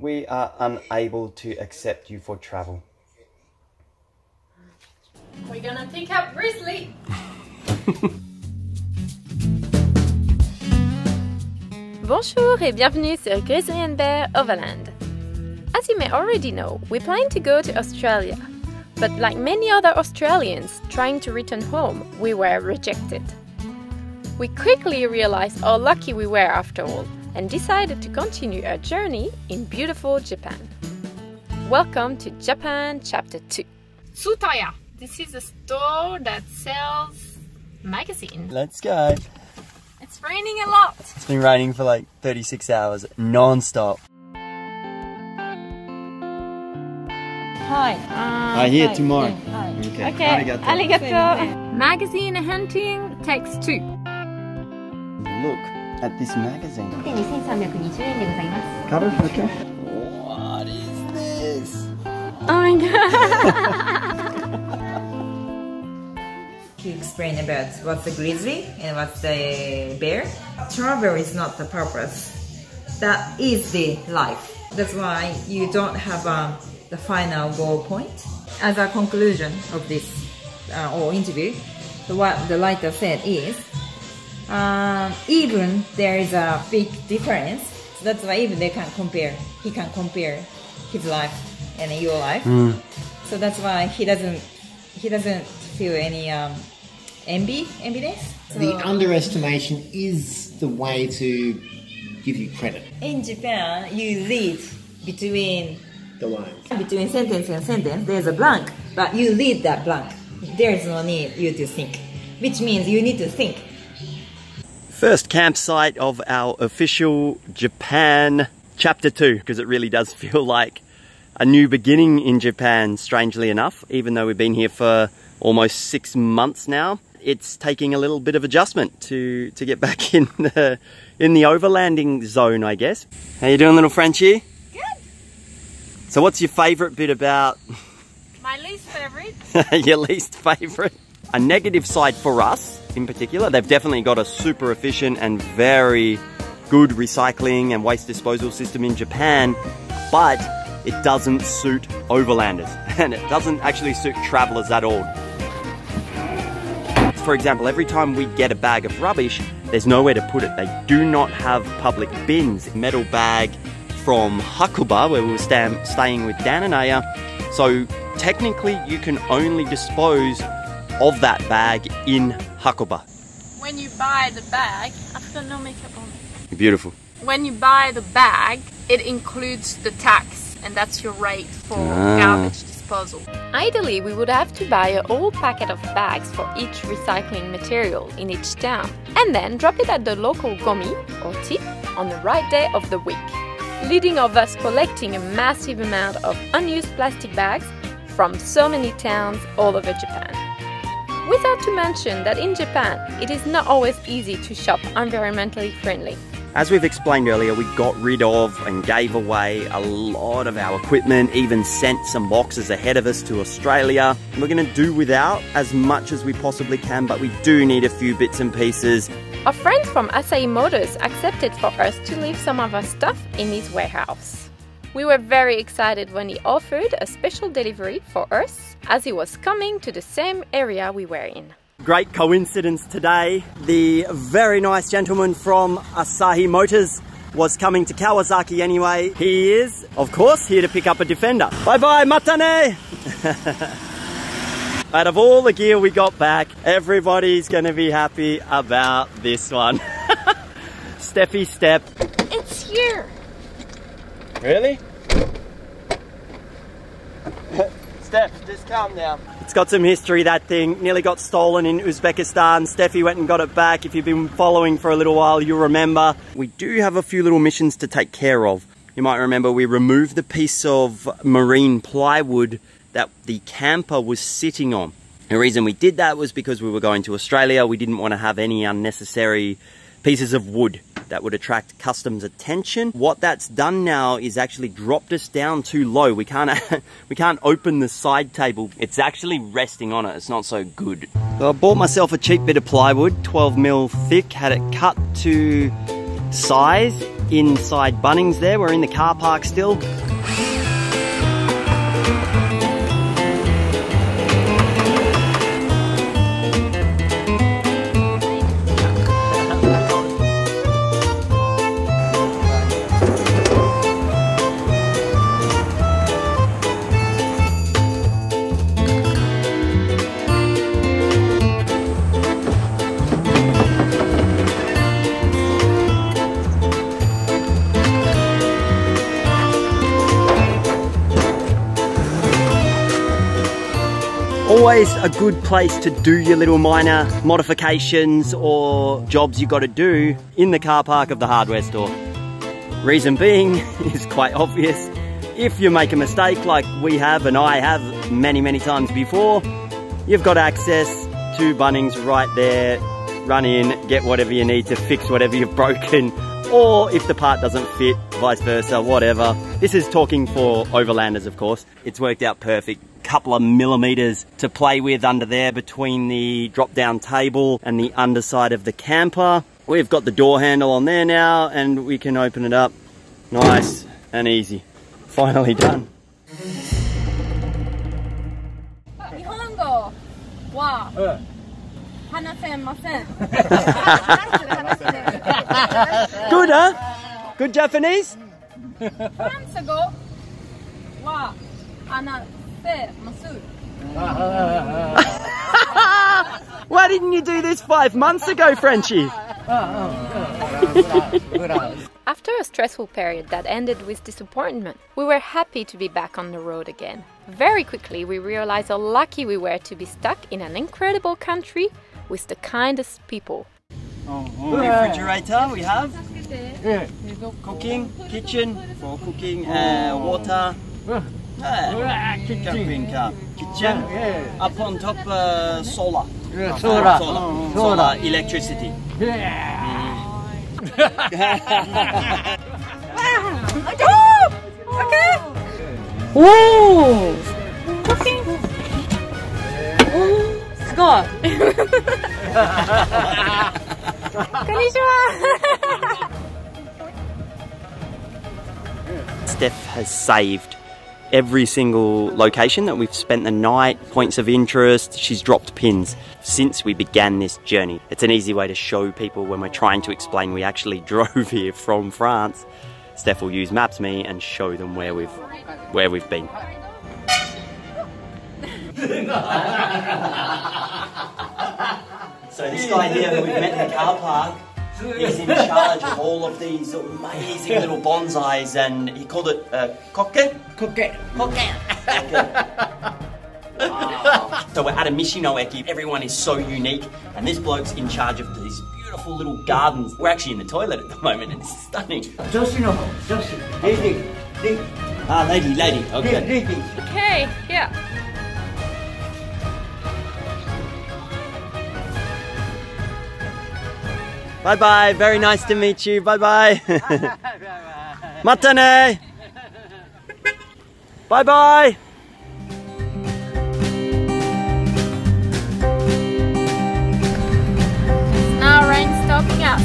we are unable to accept you for travel. We're gonna pick up Grizzly. Bonjour et bienvenue sur GrizzlyNbear Overland. As you may already know, we plan to go to Australia. But like many other Australians trying to return home, we were rejected. We quickly realized how lucky we were after all and decided to continue our journey in beautiful Japan. Welcome to Japan Chapter 2. Tsutaya. This is a store that sells magazines. Let's go. It's raining a lot. It's been raining for like 36 hours non-stop. Hi. Here tomorrow. Hi. Okay. Arigato. Magazine hunting takes 2. Look at this magazine. 2320円でございます。 Covered? Okay. What is this? Oh my god. To explain about what's the grizzly and what's the bear. Travel is not the purpose. That is the life. That's why you don't have the final goal point. As a conclusion of this or interview, what the writer said is, even there is a big difference, so that's why even they can compare. He can compare his life and your life. So that's why he doesn't feel any enviness. So the underestimation is the way to give you credit. in Japan, you read between The lines. between sentence and sentence. There's a blank, but you read that blank. There's no need you to think, which means you need to think. First campsite of our official Japan Chapter 2, because it really does feel like a new beginning in Japan, strangely enough. Even though we've been here for almost 6 months now, it's taking a little bit of adjustment to get back in the overlanding zone, I guess. How you doing, little Frenchie? So what's your favourite bit about... My least favorite. your least favourite? A negative side for us, in particular, they've definitely got a super efficient and very good recycling and waste disposal system in Japan, but it doesn't suit overlanders, and it doesn't actually suit travellers at all. For example, every time we get a bag of rubbish, there's nowhere to put it. They do not have public bins. Metal bag from Hakuba, where we were staying with Dan and Aya. So technically you can only dispose of that bag in Hakuba. When you buy the bag, I've got no makeup on. Beautiful. When you buy the bag, it includes the tax, and that's your rate for garbage disposal. Ideally, we would have to buy a whole packet of bags for each recycling material in each town, and then drop it at the local gomi or tip on the right day of the week, leading of us collecting a massive amount of unused plastic bags from so many towns all over Japan. Without to mention that in Japan, it is not always easy to shop environmentally friendly. As we've explained earlier, we got rid of and gave away a lot of our equipment, even sent some boxes ahead of us to Australia. We're going to do without as much as we possibly can, but we do need a few bits and pieces. Our friend from Asahi Motors accepted for us to leave some of our stuff in his warehouse. We were very excited when he offered a special delivery for us, as he was coming to the same area we were in. Great coincidence today. The very nice gentleman from Asahi Motors was coming to Kawasaki anyway. He is, of course, here to pick up a Defender. Bye-bye, matane! Out of all the gear we got back, everybody's gonna be happy about this one. Steffi Step. It's here! Really? Steph, just calm down. It's got some history, that thing. Nearly got stolen in Uzbekistan. Steffi went and got it back. If you've been following for a little while, you'll remember. We do have a few little missions to take care of. You might remember we removed the piece of marine plywood that the camper was sitting on. The reason we did that was because we were going to Australia. We didn't want to have any unnecessary pieces of wood that would attract customs attention. What that's done now is actually dropped us down too low. We can't open the side table. It's actually resting on it. It's not so good. So I bought myself a cheap bit of plywood, 12mm thick, had it cut to size. inside Bunnings there. We're in the car park still. Always a good place to do your little minor modifications or jobs you got to do in the car park of the hardware store. Reason being is quite obvious. If you make a mistake like we have and I have many times before, you've got access to Bunnings right there. Run in, get whatever you need to fix whatever you've broken, or if the part doesn't fit, vice versa, whatever. This is talking for overlanders, of course. It's worked out perfect. Couple of millimeters to play with under there between the drop down table and the underside of the camper. We've got the door handle on there now and we can open it up nice and easy. Finally done. Nihongo wa hanasemasen. Good, huh? Good Japanese? Fransago wa hanasemasen. Why didn't you do this 5 months ago, Frenchie? After a stressful period that ended with disappointment, we were happy to be back on the road again. Very quickly we realized how lucky we were to be stuck in an incredible country with the kindest people. Refrigerator we have. Cooking, kitchen for cooking, water. Camping car, kitchen, up on top solar, solar electricity. Okay. Whoa! Cooking. Sugoi. Konnichiwa. Steph has saved every single location that we've spent the night, points of interest. She's dropped pins since we began this journey. It's an easy way to show people when we're trying to explain we actually drove here from France. Steph will use Maps.me and show them where we've been. So this guy here who we've met in the car park, he's in charge of all of these amazing little bonsais, and he called it koke? Koke. Wow. So we're at a Michino-eki. Everyone is so unique, and this bloke's in charge of these beautiful little gardens. We're actually in the toilet at the moment, and it's stunning. Lady. Okay. Okay, yeah. Bye bye, very nice to meet you. Bye bye. Mata ne. Bye bye. Now rain stopping us.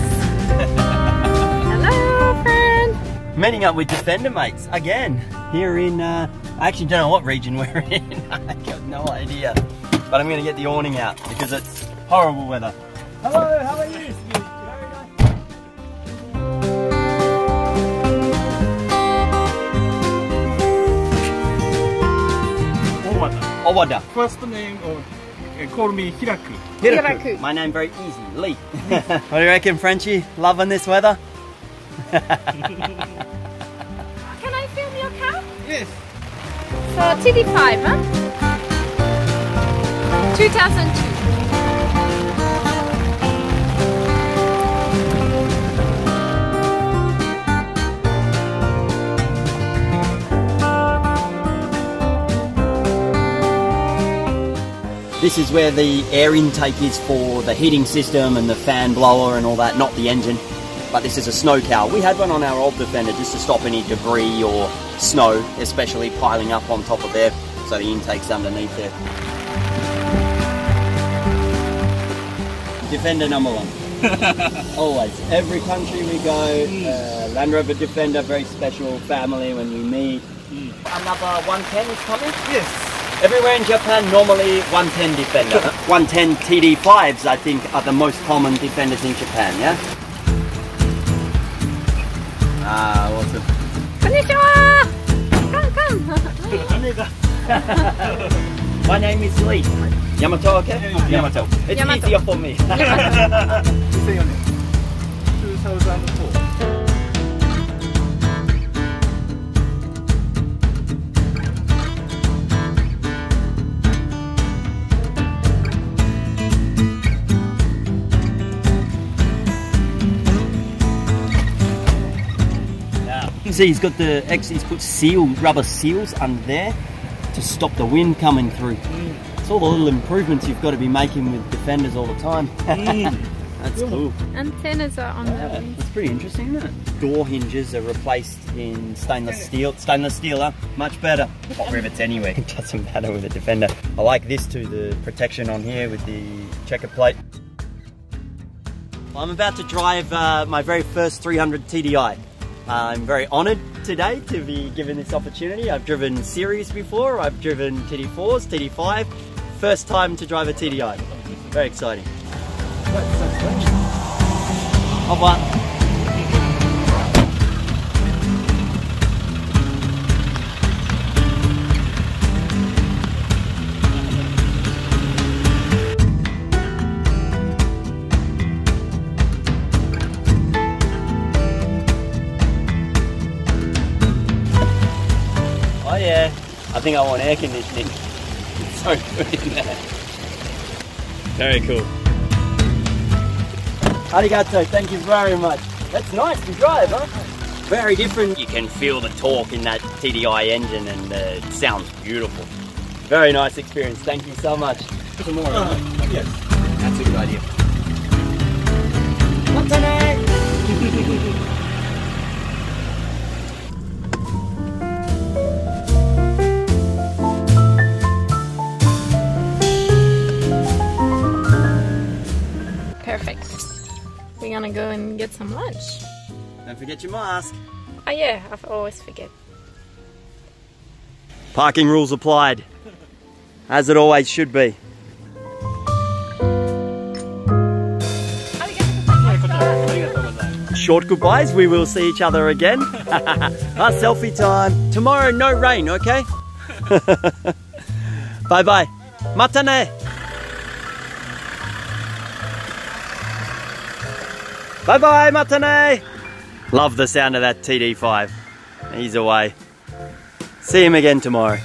Hello, friend. Meeting up with Defender mates again here in, I actually don't know what region we're in. I got no idea. But I'm going to get the awning out because it's horrible weather. Hello, how are you? Owada. First name or call me Hiraku. Hiraku. My name very easy, Lee. What do you reckon, Frenchie? Loving this weather? Can I film your car? Yes. So TD5, huh? 2002. This is where the air intake is for the heating system and the fan blower and all that, not the engine. But this is a snow cowl. We had one on our old Defender just to stop any debris or snow, especially piling up on top of there, so the intake's underneath there. Defender number 1. Always. Every country we go, Land Rover Defender, very special family when we meet. Another 110 is coming? Yes. Everywhere in Japan, normally 110 Defender. 110 TD5s, I think, are the most common Defenders in Japan, yeah? Ah, awesome. Konnichiwa! Come. My name is Lee. Yamato, okay? Yamato. It's Yamato. easier for me. 2004. See, he's got he's put rubber seals under there to stop the wind coming through. It's all the little improvements you've got to be making with Defenders all the time. That's cool. Antennas are on the wings. It's pretty interesting, isn't it? Door hinges are replaced in stainless steel. Stainless steel, huh? Much better. Hot rivets anyway. It doesn't matter with a Defender. I like this too, the protection on here with the checker plate. I'm about to drive my very first 300 TDI. I'm very honoured today to be given this opportunity. I've driven series before, I've driven TD4s, TD5. First time to drive a TDI. Very exciting. Au revoir. Oh yeah, I think I want air conditioning. It's so good in there. Very cool. Arigato, thank you very much. That's nice to drive, huh? Very different. You can feel the torque in that TDI engine and it sounds beautiful. Very nice experience, thank you so much. Some more, yes, that's a good idea. Perfect. We're gonna go and get some lunch. Don't forget your mask. Oh yeah, I always forget. Parking rules applied, as it always should be. Short goodbyes, we will see each other again. Our selfie time. Tomorrow, no rain, okay? Bye bye. Matane. Bye bye, Matane. Love the sound of that TD5. He's away. See him again tomorrow.